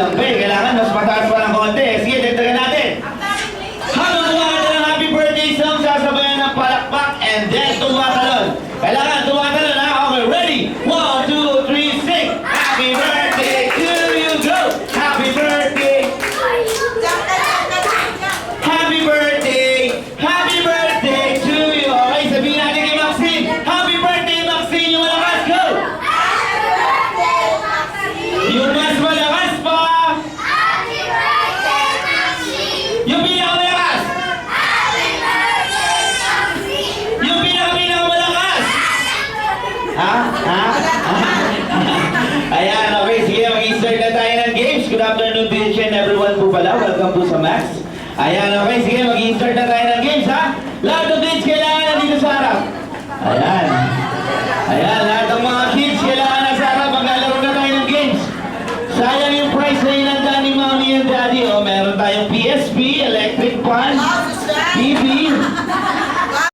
lang pa eh. Kailangan mas mataas pa ng konti. Sige, dagdagan natin. Habang tumakanta ng happy birthday song, sasabayan ng palakpak and then tumatalon. Kailangan tumatalon ha? Okay, ready? 1, 2, 3, sing! Happy birthday to you, go! Happy birthday! Happy birthday! Happy birthday to you! Okay, sabihin natin kay Maxine. Happy birthday, Maxine! Yung malakas, go! Yung mas malakas pa! Yung pinakamalakas! Yung pinakamalakas! Ha? Ayan, okay. Sige, mag-start na tayo ng games. Good afternoon to each and everyone po pala. Welcome po sa Max. Ayan, okay. Sige, mag-start na tayo ng games, ha? Lahat ng kids kailangan nandito sa harap. Ayan. Ayan, lahat ng mga kids kailangan na sa harap. Maglalaro na tayo ng games. Sayang yung prize na inanda ni Mommy and Daddy. O, meron tayong PSP, electric pan.